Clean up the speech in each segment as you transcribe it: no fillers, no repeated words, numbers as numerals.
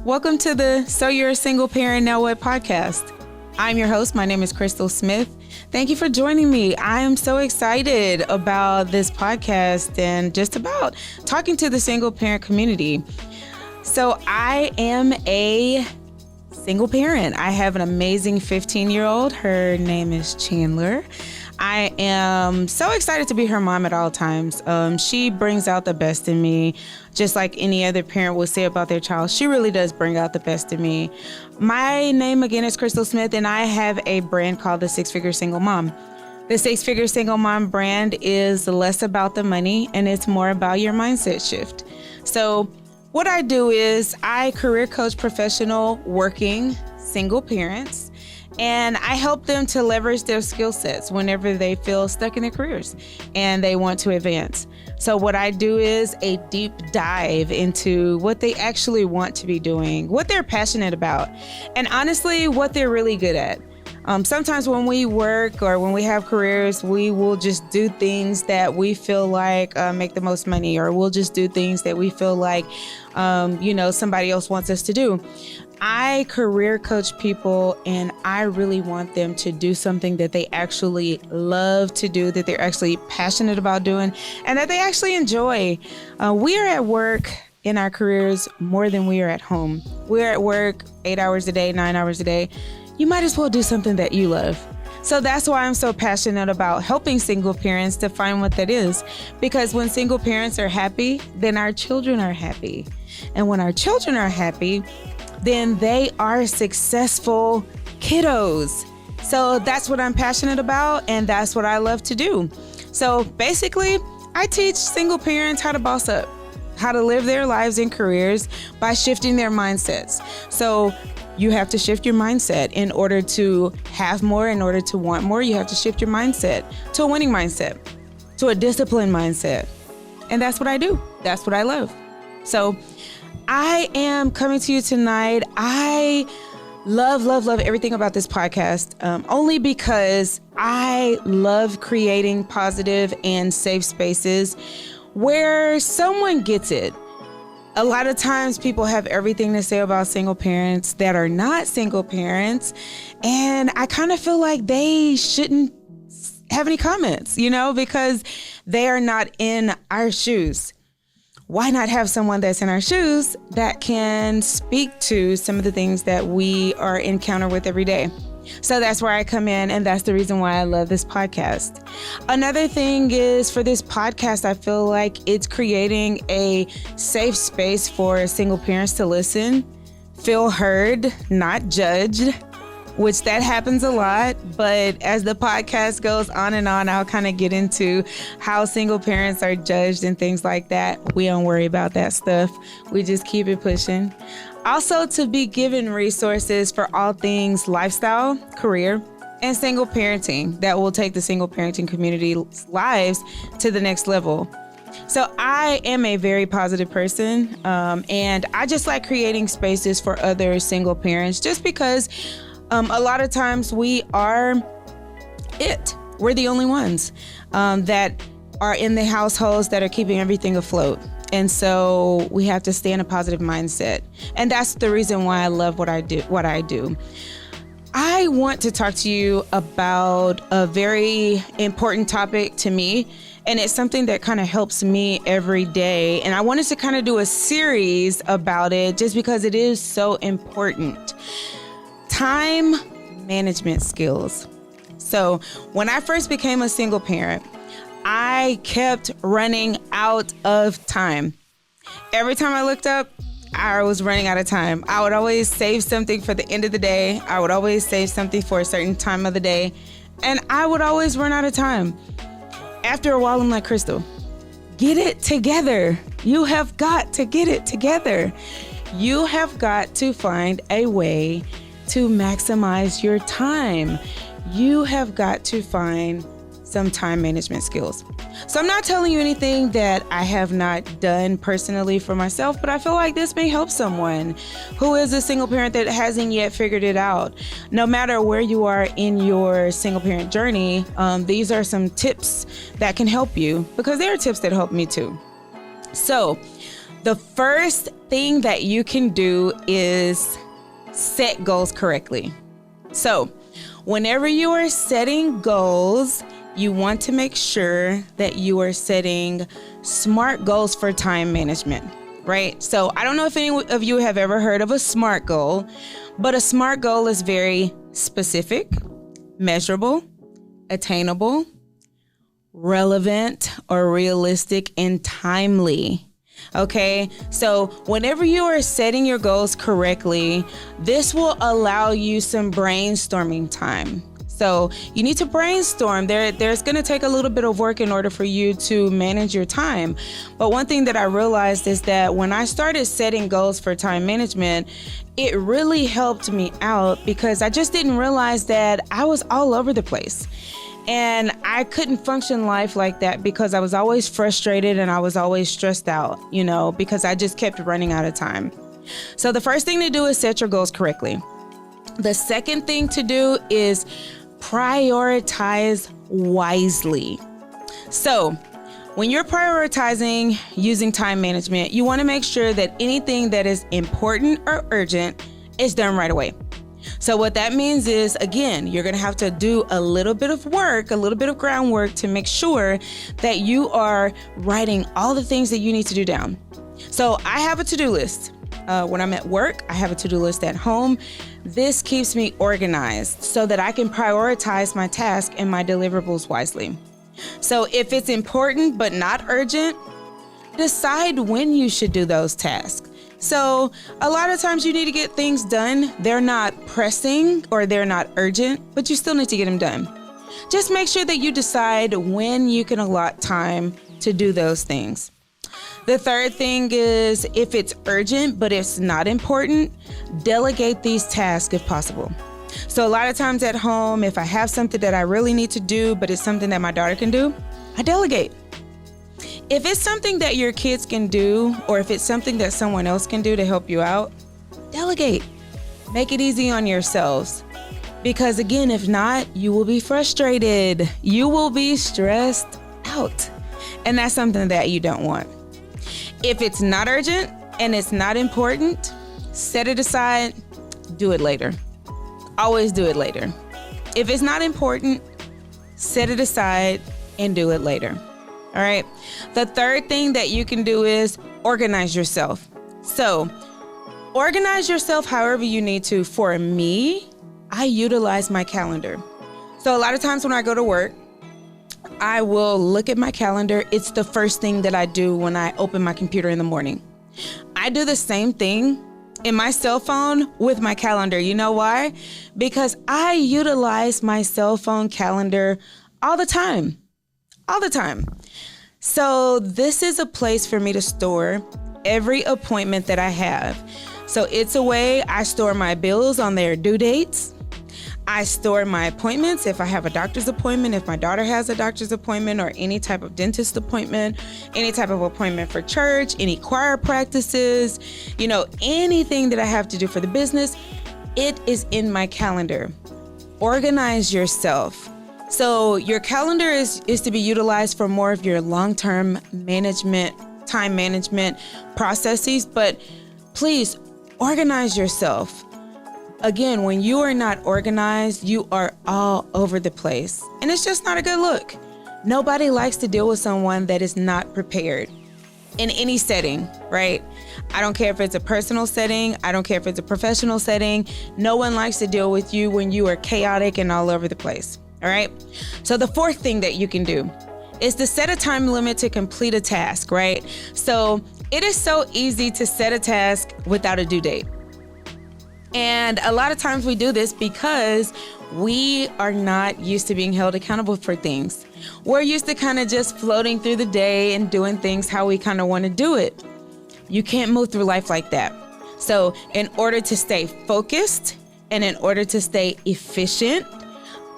Welcome to the So You're a Single Parent Now What podcast. I'm your host. My name is Crystal Smith. Thank you for joining me. I am so excited about this podcast and just about talking to the single parent community. So I am a single parent. I have an amazing 15-year-old. Her name is Chandler. I am so excited to be her mom at all times. She brings out the best in me, just like any other parent will say about their child. She really does bring out the best in me. My name again is Crystal Smith, and I have a brand called the Six Figure Single Mom. The Six Figure Single Mom brand is less about the money, and it's more about your mindset shift. So what I do is I career coach professional working single parents, and I help them to leverage their skill sets whenever they feel stuck in their careers and they want to advance. So what I do is a deep dive into what they actually want to be doing, what they're passionate about, and honestly, what they're really good at. Sometimes when we work or when we have careers, we will just do things that we feel like make the most money, or we'll just do things that we feel like, somebody else wants us to do. I career coach people, and I really want them to do something that they actually love to do, that they're actually passionate about doing, and that they actually enjoy. We are at work in our careers more than we are at home. We're at work 8 hours a day, 9 hours a day. You might as well do something that you love. So that's why I'm so passionate about helping single parents to find what that is. Because when single parents are happy, then our children are happy. And when our children are happy, then they are successful kiddos. So that's what I'm passionate about, and that's what I love to do. So basically, I teach single parents how to boss up, how to live their lives and careers by shifting their mindsets. So you have to shift your mindset in order to have more, in order to want more. You have to shift your mindset to a winning mindset, to a disciplined mindset. And that's what I do. That's what I love. So I am coming to you tonight. I love everything about this podcast, only because I love creating positive and safe spaces where someone gets it. A lot of times people have everything to say about single parents that are not single parents, and I kind of feel like they shouldn't have any comments, because they are not in our shoes. Why not have someone that's in our shoes that can speak to some of the things that we are encounter with every day? So that's where I come in, and that's the reason why I love this podcast. Another thing is, for this podcast, I feel like it's creating a safe space for single parents to listen, feel heard, not judged, which that happens a lot. But as the podcast goes on and on, I'll kind of get into how single parents are judged and things like that. We don't worry about that stuff. We just keep it pushing. Also, to be given resources for all things lifestyle, career, and single parenting that will take the single parenting community's lives to the next level. So I am a very positive person, and I just like creating spaces for other single parents, just because a lot of times we're the only ones that are in the households that are keeping everything afloat. And so we have to stay in a positive mindset. And that's the reason why I love what I do. I want to talk to you about a very important topic to me, and it's something that kind of helps me every day. And I wanted to kind of do a series about it just because it is so important. Time management skills. So when I first became a single parent, I kept running out of time. Every time I looked up, I was running out of time. I would always save something for the end of the day. I would always save something for a certain time of the day, and I would always run out of time. After a while, I'm like, Crystal, get it together. You have got to get it together. You have got to find a way to maximize your time. You have got to find some time management skills. So I'm not telling you anything that I have not done personally for myself, but I feel like this may help someone who is a single parent that hasn't yet figured it out. No matter where you are in your single parent journey, these are some tips that can help you, because there are tips that help me too. So The first thing that you can do is set goals correctly. So whenever you are setting goals, you want to make sure that you are setting SMART goals for time management, right? So I don't know if any of you have ever heard of a SMART goal, but a SMART goal is very specific, measurable, attainable, relevant, or realistic and timely. Okay, so whenever you are setting your goals correctly, this will allow you some brainstorming time. So you need to brainstorm. There's going to take a little bit of work in order for you to manage your time. But one thing that I realized is that when I started setting goals for time management, it really helped me out because I just didn't realize that I was all over the place. And I couldn't function life like that because I was always frustrated and I was always stressed out, because I just kept running out of time. So the first thing to do is set your goals correctly. The second thing to do is prioritize wisely. So when you're prioritizing using time management, you want to make sure that anything that is important or urgent is done right away. So what that means is, again, you're going to have to do a little bit of work, a little bit of groundwork to make sure that you are writing all the things that you need to do down. So I have a to-do list. When I'm at work, I have a to-do list at home. This keeps me organized so that I can prioritize my task and my deliverables wisely. So if it's important but not urgent, decide when you should do those tasks. So a lot of times you need to get things done. They're not pressing or they're not urgent, but you still need to get them done. Just make sure that you decide when you can allot time to do those things. The third thing is, if it's urgent but it's not important, delegate these tasks if possible. So a lot of times at home, if I have something that I really need to do, but it's something that my daughter can do, I delegate. If it's something that your kids can do, or if it's something that someone else can do to help you out, delegate. Make it easy on yourselves. Because again, if not, you will be frustrated. You will be stressed out. And that's something that you don't want. If it's not urgent and it's not important, set it aside, do it later. Always do it later. If it's not important, set it aside and do it later. All right. The third thing that you can do is organize yourself. So organize yourself however you need to. For me, I utilize my calendar. So a lot of times when I go to work, I will look at my calendar. It's the first thing that I do when I open my computer in the morning. I do the same thing in my cell phone with my calendar. You know why? Because I utilize my cell phone calendar all the time. So this is a place for me to store every appointment that I have. So it's a way I store my bills on their due dates. I store my appointments if I have a doctor's appointment, if my daughter has a doctor's appointment, or any type of dentist appointment, any type of appointment for church, any choir practices, anything that I have to do for the business, it is in my calendar. Organize yourself. So your calendar is to be utilized for more of your long-term management, time management processes, but please organize yourself. Again, when you are not organized, you are all over the place. And it's just not a good look. Nobody likes to deal with someone that is not prepared in any setting, right? I don't care if it's a personal setting. I don't care if it's a professional setting. No one likes to deal with you when you are chaotic and all over the place. All right. So the fourth thing that you can do is to set a time limit to complete a task, right? So it is so easy to set a task without a due date. And a lot of times we do this because we are not used to being held accountable for things. We're used to kind of just floating through the day and doing things how we kind of want to do it. You can't move through life like that. So in order to stay focused and in order to stay efficient,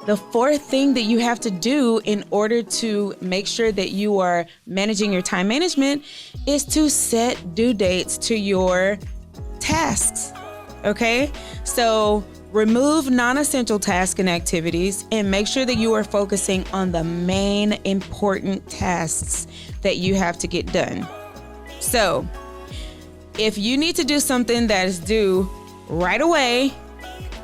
the fourth thing that you have to do in order to make sure that you are managing your time management is to set due dates to your tasks. Okay? So remove non-essential tasks and activities and make sure that you are focusing on the main important tasks that you have to get done. So if you need to do something that is due right away,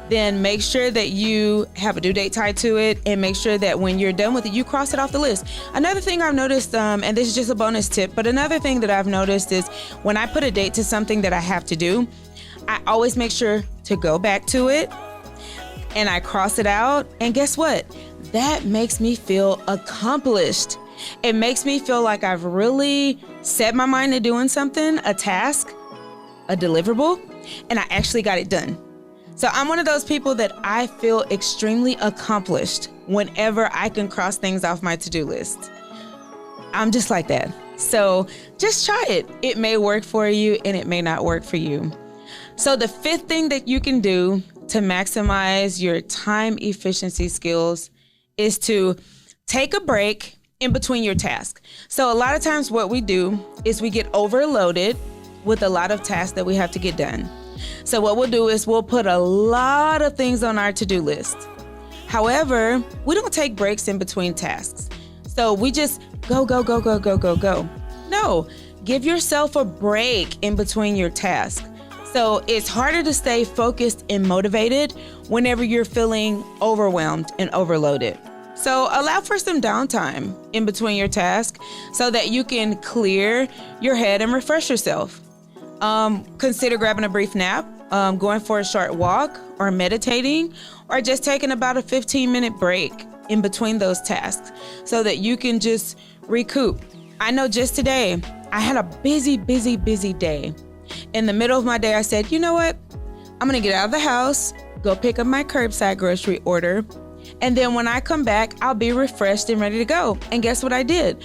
then make sure that you have a due date tied to it, and make sure that when you're done with it, you cross it off the list. Another thing I've noticed, and this is just a bonus tip, but another thing that I've noticed is when I put a date to something that I have to do, I always make sure to go back to it and I cross it out. And guess what? That makes me feel accomplished. It makes me feel like I've really set my mind to doing something, a task, a deliverable, and I actually got it done. So I'm one of those people that I feel extremely accomplished whenever I can cross things off my to-do list. I'm just like that. So just try it. It may work for you and it may not work for you. So the fifth thing that you can do to maximize your time efficiency skills is to take a break in between your tasks. So a lot of times what we do is we get overloaded with a lot of tasks that we have to get done. So what we'll do is we'll put a lot of things on our to-do list. However, we don't take breaks in between tasks. So we just go. No, give yourself a break in between your tasks. So it's harder to stay focused and motivated whenever you're feeling overwhelmed and overloaded. So allow for some downtime in between your tasks so that you can clear your head and refresh yourself. Consider grabbing a brief nap, going for a short walk, or meditating, or just taking about a 15-minute break in between those tasks so that you can just recoup. I know just today, I had a busy day. In the middle of my day, I said, you know what? I'm gonna get out of the house, go pick up my curbside grocery order, and then when I come back, I'll be refreshed and ready to go. And guess what I did?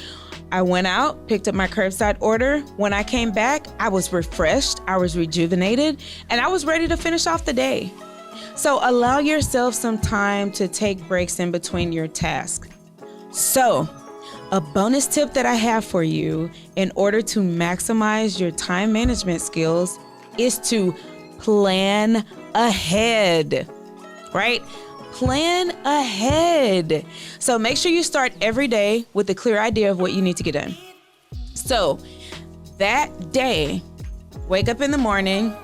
I went out, picked up my curbside order. When I came back, I was refreshed, I was rejuvenated, and I was ready to finish off the day. So allow yourself some time to take breaks in between your tasks. So a bonus tip that I have for you in order to maximize your time management skills is to plan ahead, right? Plan ahead. So make sure you start every day with a clear idea of what you need to get done. So that day, wake up in the morning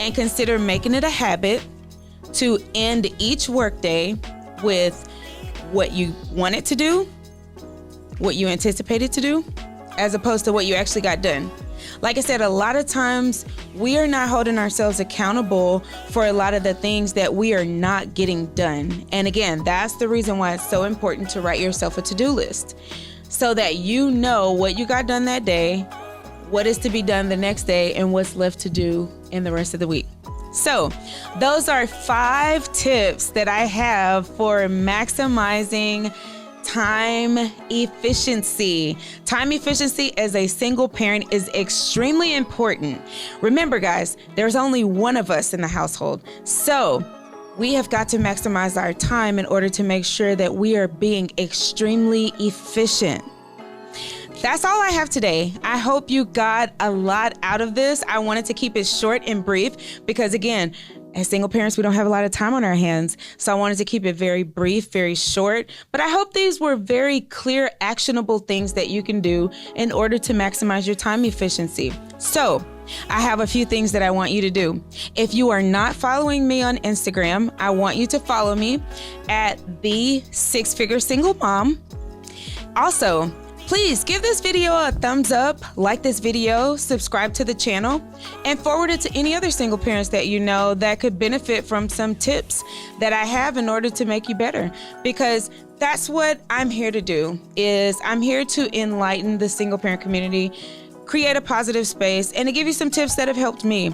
and consider making it a habit to end each workday with what you wanted to do, what you anticipated to do, as opposed to what you actually got done. Like I said, a lot of times we are not holding ourselves accountable for a lot of the things that we are not getting done. And again, that's the reason why it's so important to write yourself a to-do list so that you know what you got done that day, what is to be done the next day, and what's left to do in the rest of the week. So those are 5 tips that I have for maximizing time efficiency. Time efficiency as a single parent is extremely important. Remember, guys, there's only one of us in the household. So we have got to maximize our time in order to make sure that we are being extremely efficient. That's all I have today. I hope you got a lot out of this. I wanted to keep it short and brief because, again, as single parents, we don't have a lot of time on our hands. So I wanted to keep it very brief, very short. But I hope these were very clear, actionable things that you can do in order to maximize your time efficiency. So I have a few things that I want you to do. If you are not following me on Instagram, I want you to follow me at the Six Figure Single Mom. Also, please give this video a thumbs up, like this video, subscribe to the channel, and forward it to any other single parents that you know that could benefit from some tips that I have in order to make you better. Because that's what I'm here to do, is I'm here to enlighten the single parent community, create a positive space, and to give you some tips that have helped me.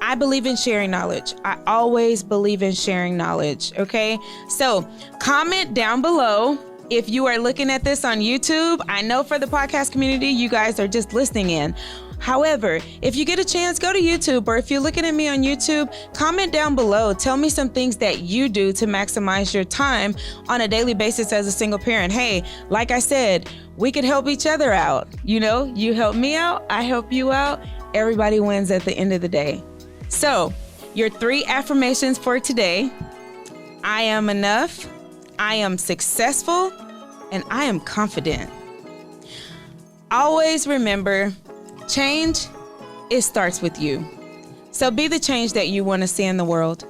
I believe in sharing knowledge. I always believe in sharing knowledge, okay? So comment down below. If you are looking at this on YouTube, I know for the podcast community, you guys are just listening in. However, if you get a chance, go to YouTube, or if you're looking at me on YouTube, comment down below. Tell me some things that you do to maximize your time on a daily basis as a single parent. Hey, like I said, we could help each other out. You know, you help me out, I help you out. Everybody wins at the end of the day. So, your 3 affirmations for today: I am enough, I am successful, and I am confident. Always remember, change it starts with you. So be the change that you want to see in the world.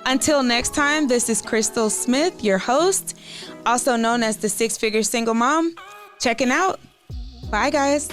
Until next time, this is Crystal Smith, your host, also known as the Six Figure Single Mom, checking out. Bye, guys.